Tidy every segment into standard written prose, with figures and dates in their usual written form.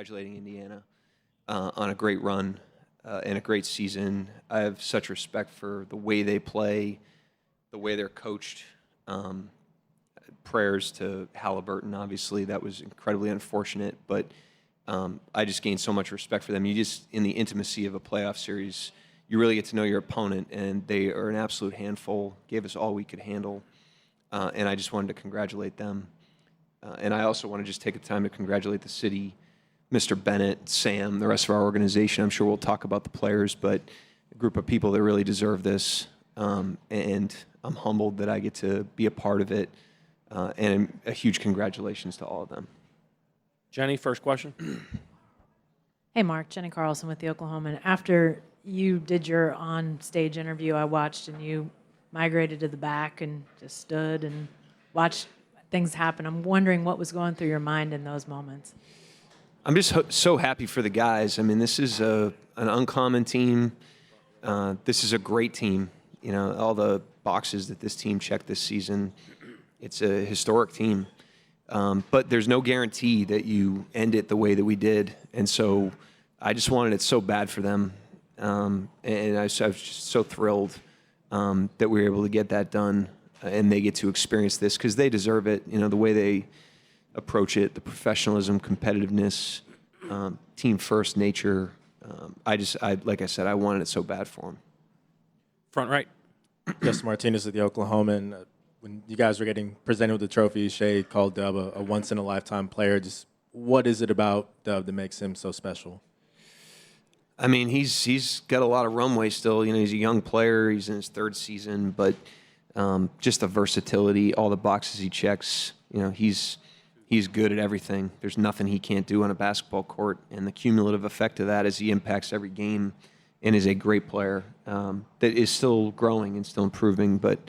congratulating Indiana on a great run and a great season. I have such respect for the way they play, the way they're coached. Prayers to Halliburton, obviously. That was incredibly unfortunate, but I just gained so much respect for them. You just, in the intimacy of a playoff series, you really get to know your opponent, and they are an absolute handful, gave us all we could handle, and I just wanted to congratulate them. And I also want to just take the time to congratulate the city, Mr. Bennett, Sam, the rest of our organization. I'm sure we'll talk about the players, but a group of people that really deserve this, and I'm humbled that I get to be a part of it, and a huge congratulations to all of them. Jenny, first question. Hey, Mark. Jenny Carlson with the Oklahoman. After you did your on-stage interview, I watched, and you migrated to the back and just stood and watched things happen. I'm wondering what was going through your mind in those moments. I'm just so happy for the guys. I mean, this is an uncommon team. This is a great team. You know, all the boxes that this team checked this season, it's a historic team. But there's no guarantee that you end it the way that we did. And so I just wanted it so bad for them. And I was just so thrilled that we were able to get that done, and they get to experience this because they deserve it. You know, the way they approach it, the professionalism, competitiveness, team first nature. Like I said, I wanted it so bad for them. Front right. Justin Martinez with the Oklahoman. When you guys were getting presented with the trophy, Shea called Dub a once-in-a-lifetime player. Just what is it about Dub that makes him so special? I mean, he's got a lot of runway still. You know, he's a young player. He's in his third season, but just the versatility, all the boxes he checks. You know, he's good at everything. There's nothing he can't do on a basketball court, and the cumulative effect of that is he impacts every game and is a great player that is still growing and still improving, but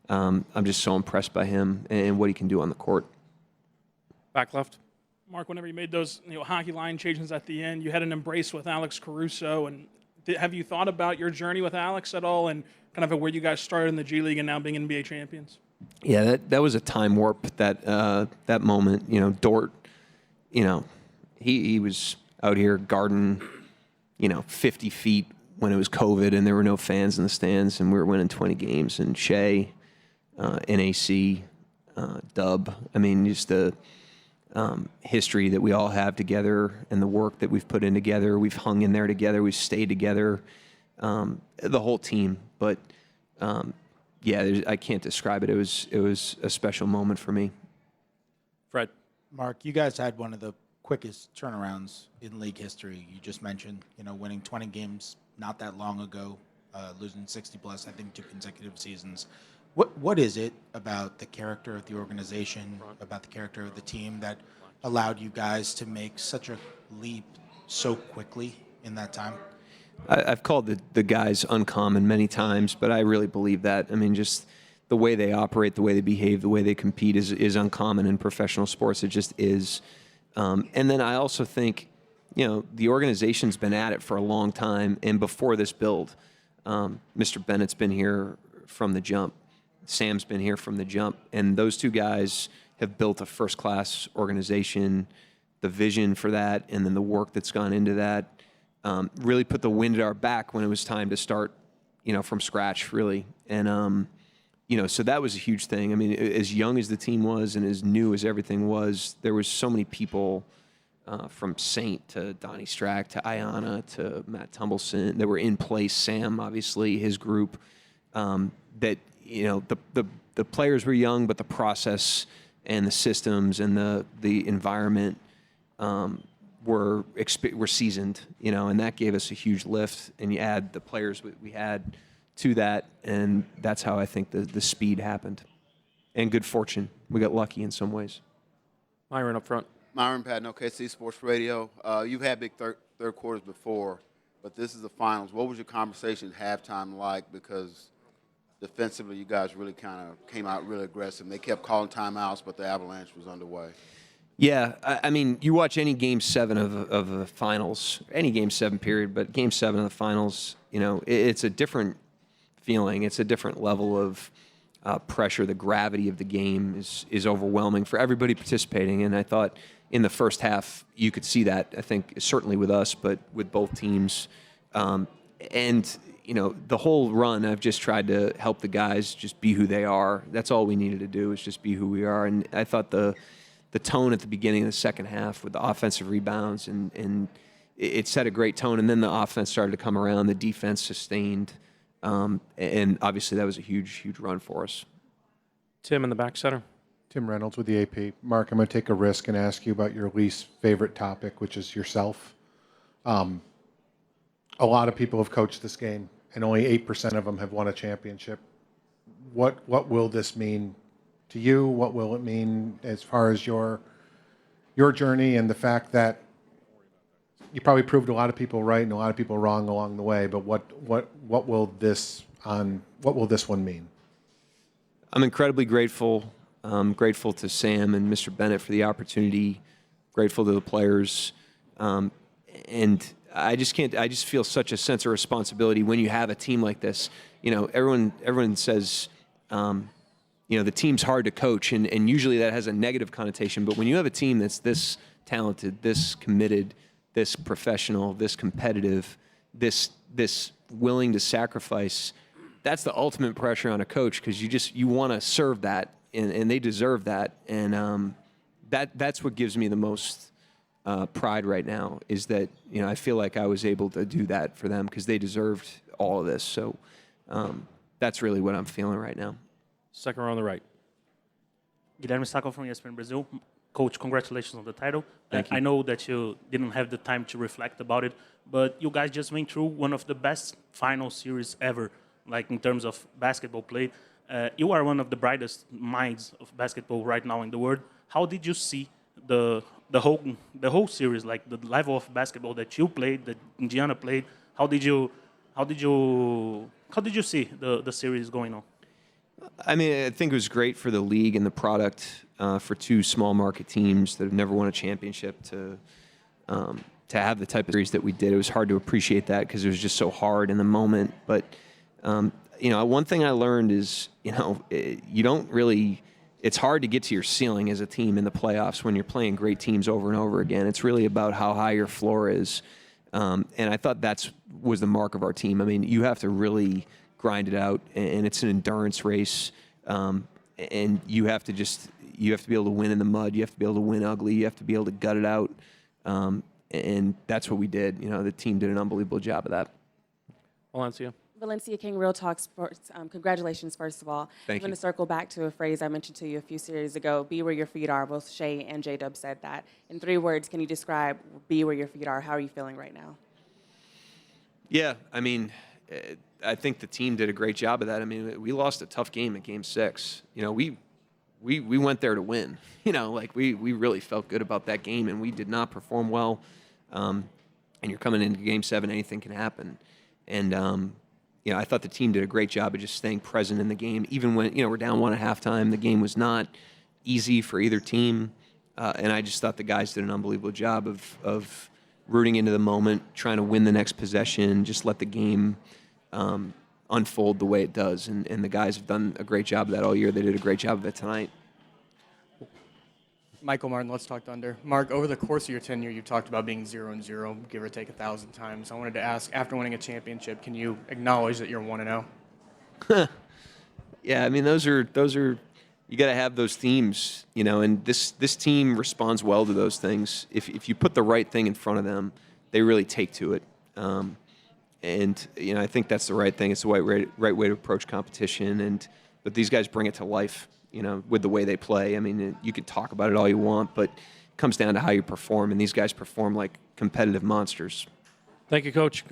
I'm just so impressed by him and what he can do on the court. Back left. Mark, whenever you made those hockey line changes at the end, you had an embrace with Alex Caruso. And have you thought about your journey with Alex at all, and kind of where you guys started in the G League and now being NBA champions? Yeah, that was a time warp. That moment, you know, Dort, you know, he was out here guarding, 50 feet when it was COVID and there were no fans in the stands, and we were winning 20 games. And Shea, NAC, Dub. I mean, just the history that we all have together and the work that we've put in together. We've hung in there together. We've stayed together, the whole team. But yeah, I can't describe it. It was a special moment for me. Fred. Mark, you guys had one of the quickest turnarounds in league history. You just mentioned, winning 20 games not that long ago, losing 60-plus, I think, 2 consecutive seasons. What is it about the character of the organization, about the character of the team that allowed you guys to make such a leap so quickly in that time? I've called the guys uncommon many times, but I really believe that. I mean, just the way they operate, the way they behave, the way they compete is uncommon in professional sports. It just is. And then I also think, the organization's been at it for a long time. And before this build, Mr. Bennett's been here from the jump. Sam's been here from the jump. And those two guys have built a first-class organization, the vision for that, and then the work that's gone into that. Really put the wind at our back when it was time to start, from scratch, really. And, so that was a huge thing. I mean, as young as the team was and as new as everything was, there was so many people from Saint to Donnie Strack to Ayanna to Matt Tumbleson that were in place. Sam, obviously, his group, that, the players were young, but the process and the systems and the environment were seasoned, and that gave us a huge lift. And you add the players we had to that, and that's how I think the speed happened. And good fortune. We got lucky in some ways. Myron up front. Myron Patton, OKC Sports Radio. You've had big third quarters before, but this is the finals. What was your conversation at halftime like? Because defensively, you guys really kind of came out really aggressive. They kept calling timeouts, but the avalanche was underway. Yeah, I mean, you watch any Game 7 of the finals, any Game 7 period, but Game 7 of the finals, it's a different feeling. It's a different level of pressure. The gravity of the game is overwhelming for everybody participating. And I thought in the first half, you could see that, I think, certainly with us, but with both teams. And, you know, the whole run, I've just tried to help the guys just be who they are. That's all we needed to do, is just be who we are. And I thought the tone at the beginning of the second half with the offensive rebounds, and it set a great tone. And then the offense started to come around. The defense sustained. And obviously that was a huge, huge run for us. Tim in the back center. Tim Reynolds with the AP. Mark, I'm going to take a risk and ask you about your least favorite topic, which is yourself. A lot of people have coached this game, and only 8% of them have won a championship. What will this mean to you? What will it mean as far as your journey and the fact that you probably proved a lot of people right and a lot of people wrong along the way? But what will this one mean? I'm incredibly grateful. Grateful to Sam and Mr. Bennett for the opportunity. Grateful to the players, and I just feel such a sense of responsibility when you have a team like this. You know, everyone says, you know, the team's hard to coach, and usually that has a negative connotation. But when you have a team that's this talented, this committed, this professional, this competitive, this willing to sacrifice, that's the ultimate pressure on a coach, because you want to serve that, and they deserve that, and that's what gives me the most pride right now, is that, you know, I feel like I was able to do that for them because they deserved all of this. So that's really what I'm feeling right now. Second row on the right. Guilherme Sacco from ESPN Brazil. Coach, congratulations on the title. Thank you. I know that you didn't have the time to reflect about it, but you guys just went through one of the best final series ever, like in terms of basketball play. You are one of the brightest minds of basketball right now in the world. How did you see the whole series, like the level of basketball that you played, that Indiana played? How did you see the series going on? I mean, I think it was great for the league and the product, for two small market teams that have never won a championship to have the type of series that we did. It was hard to appreciate that because it was just so hard in the moment. But you know, one thing I learned is, you know, you don't really. It's hard to get to your ceiling as a team in the playoffs when you're playing great teams over and over again. It's really about how high your floor is, and I thought was the mark of our team. I mean, you have to really grind it out, and it's an endurance race, and you have to be able to win in the mud. You have to be able to win ugly. You have to be able to gut it out, and that's what we did. You know, the team did an unbelievable job of that. Valencia. Valencia King, Real Talk Sports. Congratulations, first of all. Thank I'm going to circle back to a phrase I mentioned to you a few series ago. Be where your feet are. Both Shea and J-Dub said that. In 3 words, can you describe be where your feet are? How are you feeling right now? Yeah, I mean, I think the team did a great job of that. I mean, we lost a tough game in Game 6. You know, we went there to win. You know, like we really felt good about that game, and we did not perform well. And you're coming into Game 7, anything can happen. And you know, I thought the team did a great job of just staying present in the game, even when, you know, we're down 1 at halftime. The game was not easy for either team, and I just thought the guys did an unbelievable job of rooting into the moment, trying to win the next possession, just let the game unfold the way it does. And the guys have done a great job of that all year. They did a great job of it tonight. Michael Martin, Let's Talk Thunder. Mark, over the course of your tenure, you talked about being 0-0, give or take 1,000 times. I wanted to ask, after winning a championship, can you acknowledge that you're 1-0? Yeah, I mean, those are you got to have those themes, you know. And this team responds well to those things. If you put the right thing in front of them, they really take to it. And you know, I think that's the right thing. It's the right way to approach competition. But these guys bring it to life, you know, with the way they play. I mean, you can talk about it all you want, but it comes down to how you perform, and these guys perform like competitive monsters. Thank you, Coach.